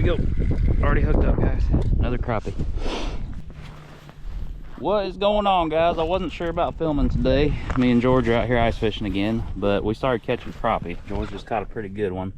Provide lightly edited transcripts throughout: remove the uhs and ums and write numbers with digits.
go. Already hooked up, guys. Another crappie. What is going on, guys? I wasn't sure about filming today. Me and George are out here ice fishing again, but we started catching crappie. George just caught a pretty good one.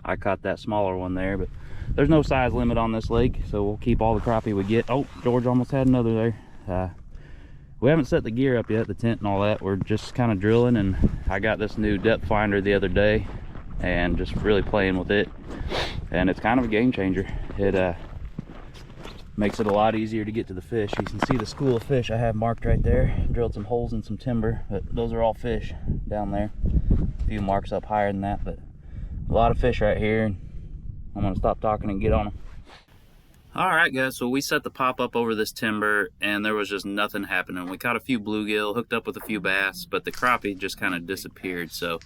I caught that smaller one there, but there's no size limit on this lake, so we'll keep all the crappie we get. Oh, George almost had another there. We haven't set the gear up yet, the tent and all that. We're just kind of drilling, and I got this new depth finder the other day and just really playing with it, and it's kind of a game changer. It makes it a lot easier to get to the fish. You can see the school of fish I have marked right there. Drilled some holes in some timber, but those are all fish down there. A few marks up higher than that, but a lot of fish right here. And I'm gonna stop talking and get on them. All right, guys, so we set the pop up over this timber and there was just nothing happening. We caught a few bluegill, hooked up with a few bass, but the crappie just kind of disappeared. So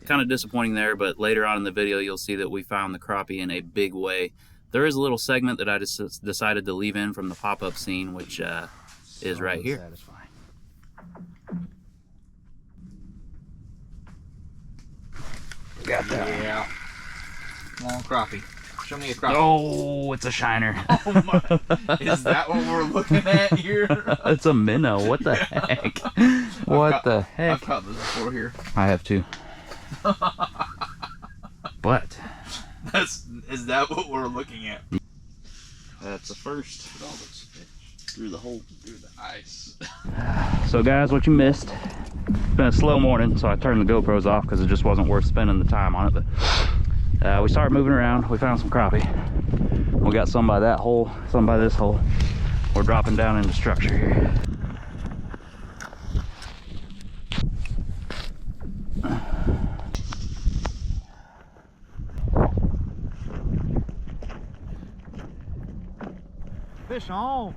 kind of disappointing there, but later on in the video you'll see that we found the crappie in a big way. There is a little segment that I just decided to leave in from the pop-up scene, which is right here. Satisfying. Got that. Yeah. Long crappie. Show me a crappie. Oh, it's a shiner. Oh my. Is that what we're looking at here? It's a minnow. What the heck? What the heck? I've caught this before here. I have too. But is that what we're looking at? That's the first. Through the hole, through the ice. So guys, what you missed, it's been a slow morning, so I turned the GoPros off because it just wasn't worth spending the time on it. But we started moving around. We found some crappie. We got some by that hole, some by this hole. We're dropping down into structure here. Fish on.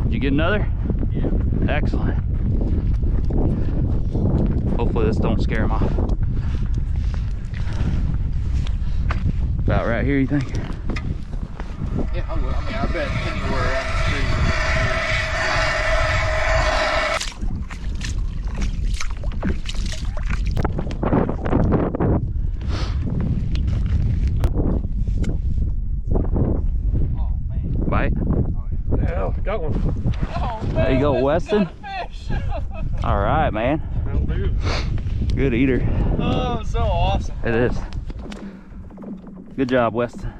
Did you get another? Yeah. Excellent. Hopefully this don't scare him off. About right here, you think? Yeah, I will. I mean, I bet anywhere around the street. Bite? Yeah, got one. Oh, man, There you go, Weston. All right, man. That'll do. Good eater. Oh, so awesome. It is. Good job, Weston.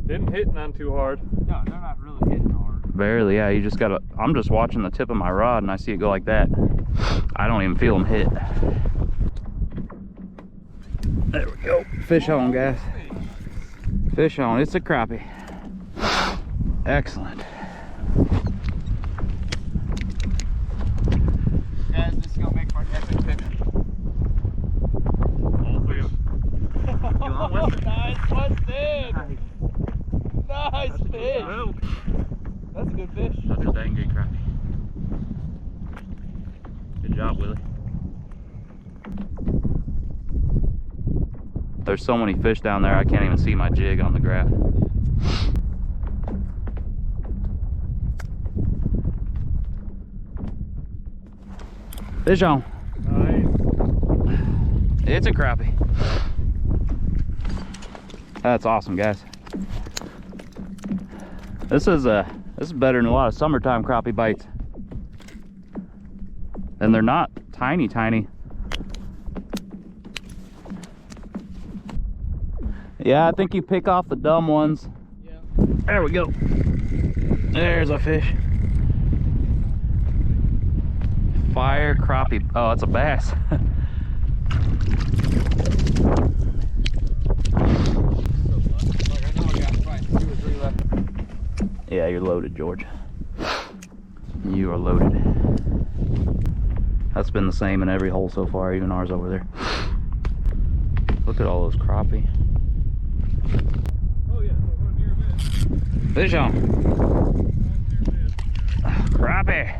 Didn't hit none too hard. No, they're not really hitting hard. Barely, yeah. You just gotta. I'm just watching the tip of my rod and I see it go like that. I don't even feel them hit. There we go. Fish on, guys. Fish on. It's a crappie. Excellent. Guys, this is gonna make for an epic picture. All three of them. Nice, Weston. Nice fish. Well, That's a good fish. That's a dang good crappie. Good job, Willie. There's so many fish down there, I can't even see my jig on the graph. Fish on. nice. It's a crappie. That's awesome, guys. This is better than a lot of summertime crappie bites. And they're not tiny. Yeah, I think you pick off the dumb ones. Yeah. There we go. There's a fish. Fire crappie. Oh, it's a bass. Yeah, you're loaded, George. You are loaded. That's been the same in every hole so far, even ours over there. Look at all those crappie. Oh yeah, we're near a bit. Fish on. Crappie.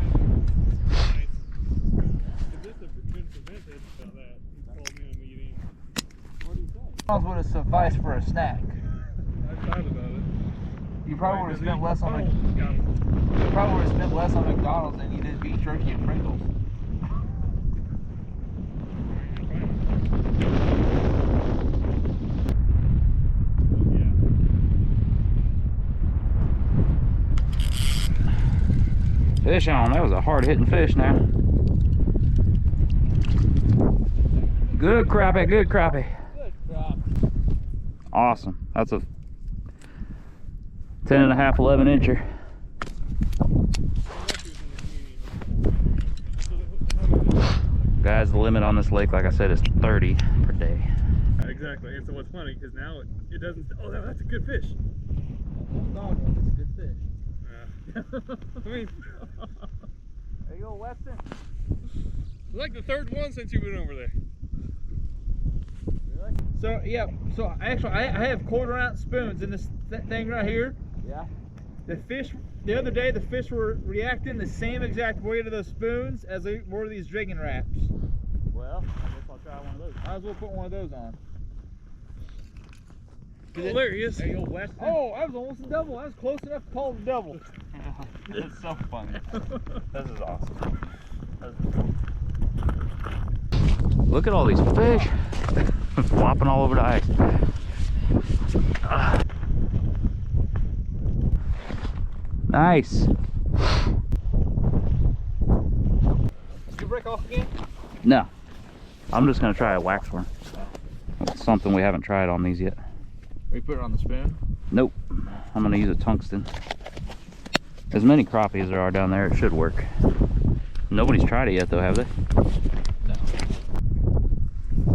If this had been prevented about that, he called me in a meeting. What do you say? Would have sufficed for a snack. I thought about it. You probably would have spent less on got it. you probably would have spent less on McDonald's than you did beef jerky and Pringles. Fish on. That was a hard hitting fish now. Good crappie, good crappie. Good crap. Awesome. That's a 10 and a half, 11 incher. Guys, the limit on this lake, like I said, is 30 per day. Exactly. And so what's funny, because now it doesn't. Oh, that's a good fish. Dog one, it's a good fish. I mean, There you go, Weston. it's like the third one since you went over there. Really? So yeah, so actually I have 1/4 ounce spoons in this thing right here. Yeah. The fish, the other day the fish were reacting the same exact way to those spoons as they were to these jigging wraps. Well, I guess I'll try one of those. Might as well put one of those on. Oh, there he is. There you go, Weston. Oh, I was almost a double. I was close enough to call it a double. It's so funny. This is awesome. Look at all these fish flopping all over the ice. Nice. Did you break off again? No, I'm just gonna try a wax worm. It's something we haven't tried on these yet. We put it on the spoon? Nope. I'm gonna use a tungsten. As many crappie as there are down there, it should work. Nobody's tried it yet though, have they? No.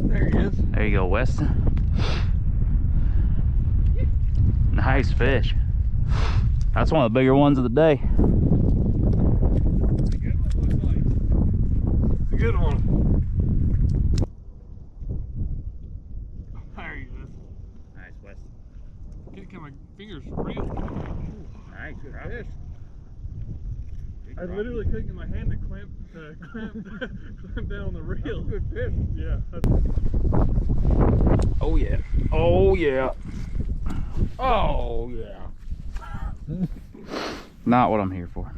There he is. There you go, Weston. Nice fish. That's one of the bigger ones of the day. It's a good one, looks like. It's a good one. There he is. Nice, Weston. Get my fingers real. Nice Fish. I literally couldn't get my hand to clamp down on the reel. Good fish. Yeah. Oh yeah. Oh yeah. Oh yeah. Not what I'm here for.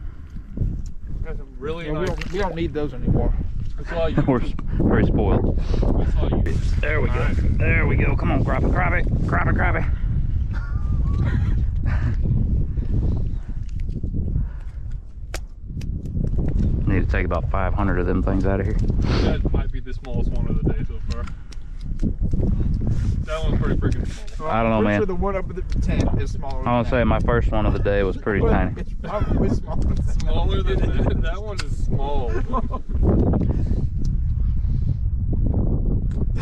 That's a really Yeah, nice. we don't need those anymore. I saw you. We're very spoiled. I saw you. There we go. Alright. There we go. Come on, crappie, crappie, crappie, crappie. Need to take about 500 of them things out of here. That might be the smallest one of the day so far. That one's pretty freaking small. I don't know, man. Sure the one up at the tent is smaller. I want to say my first one of the day was pretty tiny. It's probably smaller than that. Smaller than that. That one is small.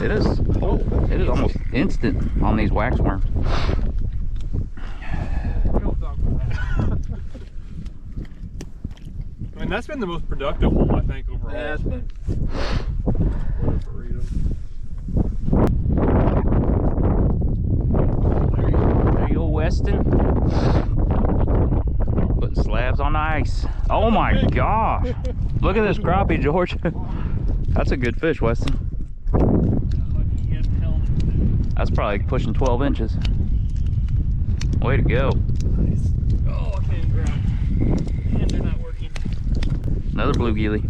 It is. Oh, it is almost instant on these wax worms. I mean, that's been the most productive hole, I think, overall. Yeah, it's been. There you go, Weston. Putting slabs on the ice. Oh my gosh. Look at this crappie, George. That's a good fish, Weston. That's probably pushing 12 inches. Way to go. Nice. Oh, I can't grab. Hands are not working. Another bluegilly.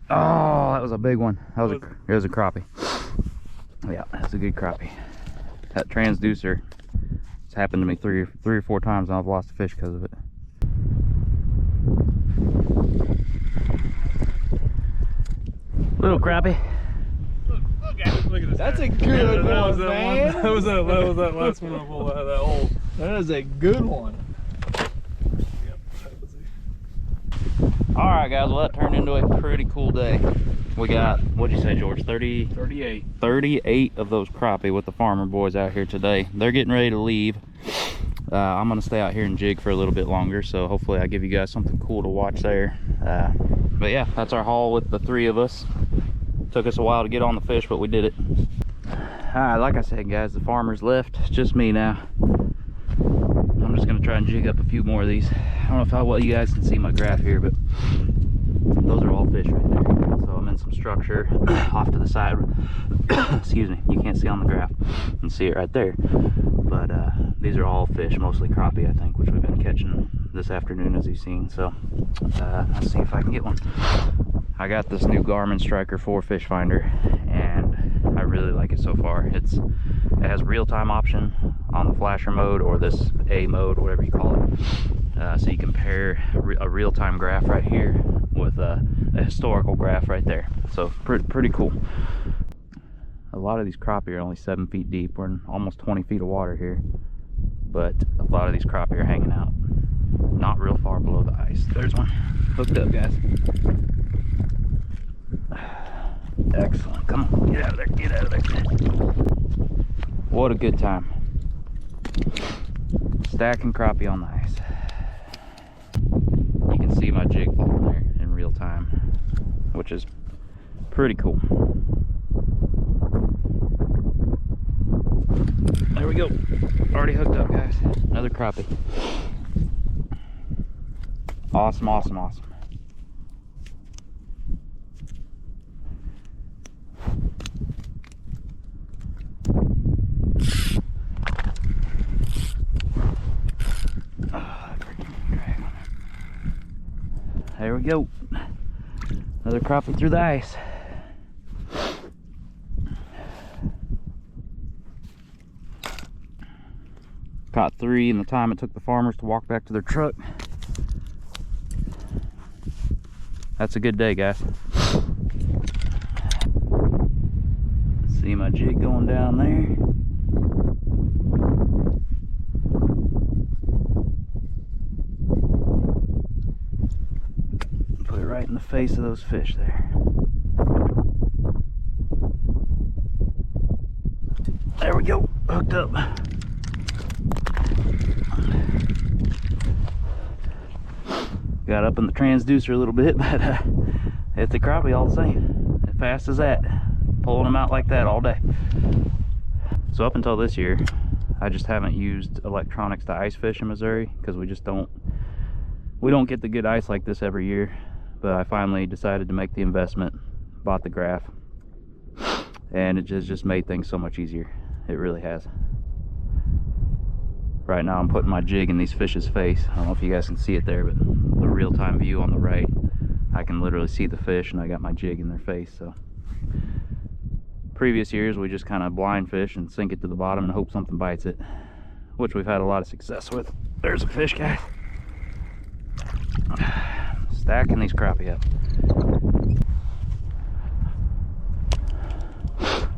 Oh, that was a big one. That was it was a crappie. Yeah, that's a good crappie. That transducer, it's happened to me three or four times and I've lost a fish because of it. Little crappie. Look at this. That's a good that was one, that man. One. That was that last one I pulled out of that hole. That is a good one. All right, guys. Well, that turned into a pretty cool day. We got, what'd you say, George? 38. 38 of those crappie with the farmer boys out here today. They're getting ready to leave. I'm gonna stay out here and jig for a little bit longer, so hopefully I give you guys something cool to watch there. But yeah, that's our haul with the three of us. Took us a while to get on the fish, but we did it. All right, like I said, guys, the farmer's left. It's just me now. I'm just gonna try and jig up a few more of these. I don't know if you guys can see my graph here, but Those are all fish right there. So I'm in some structure off to the side. Excuse me, you can't see on the graph. You can see it right there. But these are all fish, mostly crappie, I think, which we've been catching this afternoon, as you've seen. So let's see if I can get one. I got this new Garmin Striker 4 fish finder, and I really like it so far. It has real-time option on the flasher mode, or this A mode, whatever you call it. So you compare a real-time graph right here with a historical graph right there. So pretty cool. A lot of these crappie are only 7 feet deep. We're in almost 20 feet of water here, but a lot of these crappie are hanging out not real far below the ice. There's one hooked up, guys. Excellent. Come on, get out of there, get out of there. What a good time. Stacking crappie on the ice. You can see my jig falling there in real time, which is pretty cool. There we go. Already hooked up, guys. Another crappie. Awesome, awesome, awesome. There we go. Another crappie through the ice. Caught 3 in the time it took the farmers to walk back to their truck. That's a good day, guys. See my jig going down there. Put it right in the face of those fish there. There we go, hooked up. Got up in the transducer a little bit, but it's a crappie all the same. As fast as that, pulling them out like that all day. So up until this year, I just haven't used electronics to ice fish in Missouri, because we don't get the good ice like this every year. But I finally decided to make the investment, bought the graph, and it just made things so much easier. It really has. Right now I'm putting my jig in these fish's face. I don't know if you guys can see it there, but the real-time view on the right, I can literally see the fish, and I got my jig in their face. So previous years we just kind of blind fish and sink it to the bottom and hope something bites it, which we've had a lot of success with. There's a fish, guys. Stacking these crappie up.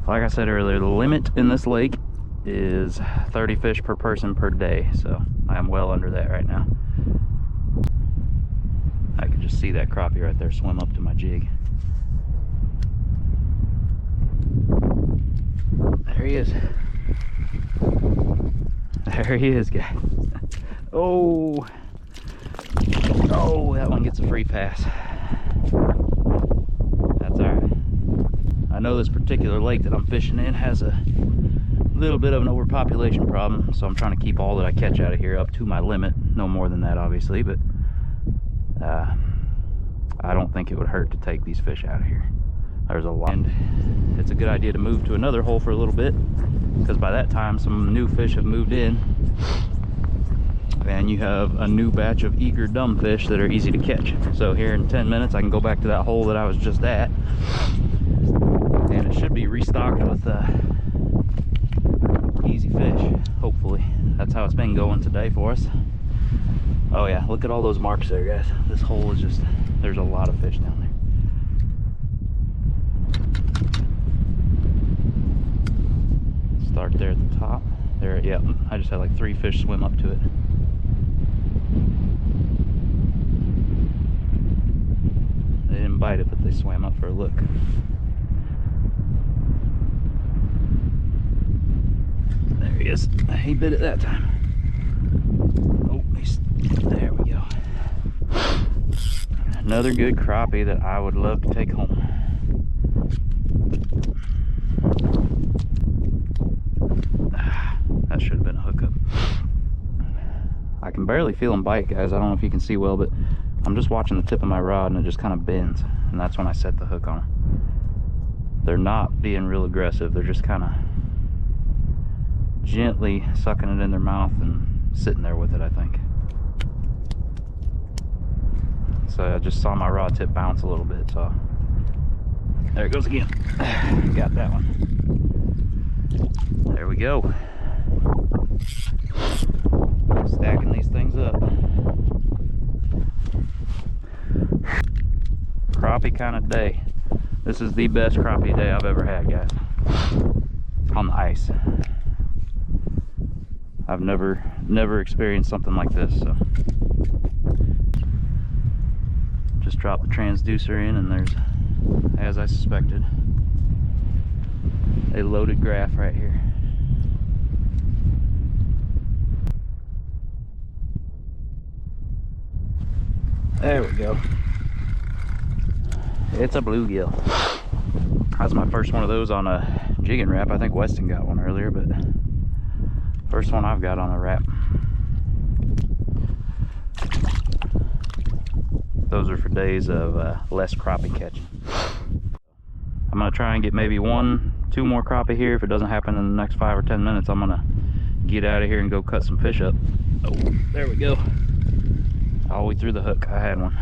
Like I said earlier, the limit in this lake is 30 fish per person per day, so I am well under that right now. I can just see that crappie right there swim up to my jig. There he is. There he is, guys. Oh, that one gets a free pass. That's all right. I know this particular lake that I'm fishing in has a little bit of an overpopulation problem, so I'm trying to keep all that I catch out of here up to my limit. No more than that, obviously, but I don't think it would hurt to take these fish out of here. There's a lot, and it's a good idea to move to another hole for a little bit, because by that time some new fish have moved in, and you have a new batch of eager dumb fish that are easy to catch. So here in 10 minutes I can go back to that hole that I was just at, and it should be restocked with easy fish, hopefully. That's how it's been going today for us. Oh yeah, look at all those marks there, guys. This hole is just, there's a lot of fish down there. Start there at the top. There, yeah, I just had like 3 fish swim up to it. They didn't bite it, but they swam up for a look. There he is. He bit it that time. Oh, there we go. Another good crappie that I would love to take home. That should have been a hookup. I can barely feel him bite, guys. I don't know if you can see well, but I'm just watching the tip of my rod and it just kind of bends, and that's when I set the hook on them. They're not being real aggressive, they're just kind of gently sucking it in their mouth and sitting there with it, I think. So I just saw my rod tip bounce a little bit, so there it goes again. Got that one. There we go. Stacking these things up. Crappie kind of day. This is the best crappie day I've ever had, guys. On the ice. I've never experienced something like this, so. Just dropped the transducer in and there's, as I suspected, a loaded graph right here. There we go. It's a bluegill. That's my first one of those on a jigging wrap. I think Weston got one earlier, but first one I've got on a wrap. Those are for days of less crappie catching. I'm gonna try and get maybe 1-2 more crappie here. If it doesn't happen in the next 5 or 10 minutes, I'm gonna get out of here and go cut some fish up. Oh, there we go. All the way through the hook, I had one.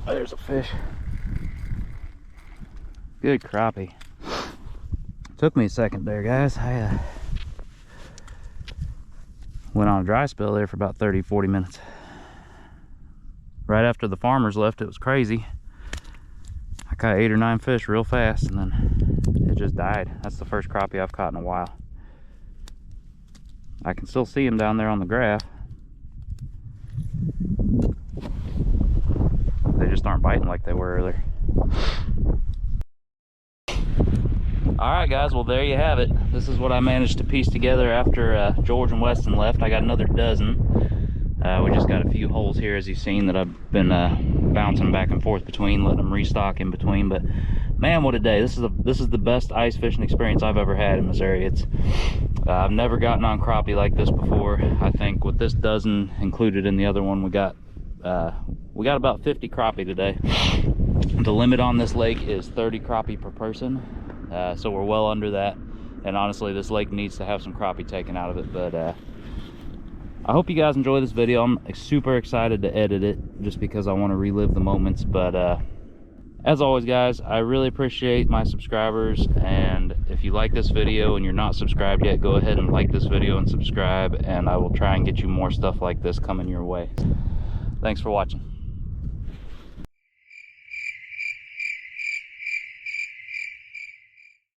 There's a fish. Good crappie. Took me a second there, guys. I went on a dry spell there for about 30-40 minutes. Right after the farmers left, it was crazy. I caught 8 or 9 fish real fast and then it just died. That's the first crappie I've caught in a while. I can still see them down there on the graph. They just aren't biting like they were earlier. Alright guys, well there you have it. This is what I managed to piece together after George and Weston left. I got another dozen. We just got a few holes here, as you've seen, that I've been bouncing back and forth between, letting them restock in between. But man, what a day. This is the best ice fishing experience I've ever had in this area. I've never gotten on crappie like this before. I think with this dozen included in the other one, we got about 50 crappie today. The limit on this lake is 30 crappie per person, so we're well under that. And honestly, this lake needs to have some crappie taken out of it. But I hope you guys enjoy this video. I'm super excited to edit it just because I want to relive the moments. But as always, guys, I really appreciate my subscribers, and if you like this video and you're not subscribed yet, go ahead and like this video and subscribe, and I will try and get you more stuff like this coming your way. Thanks for watching.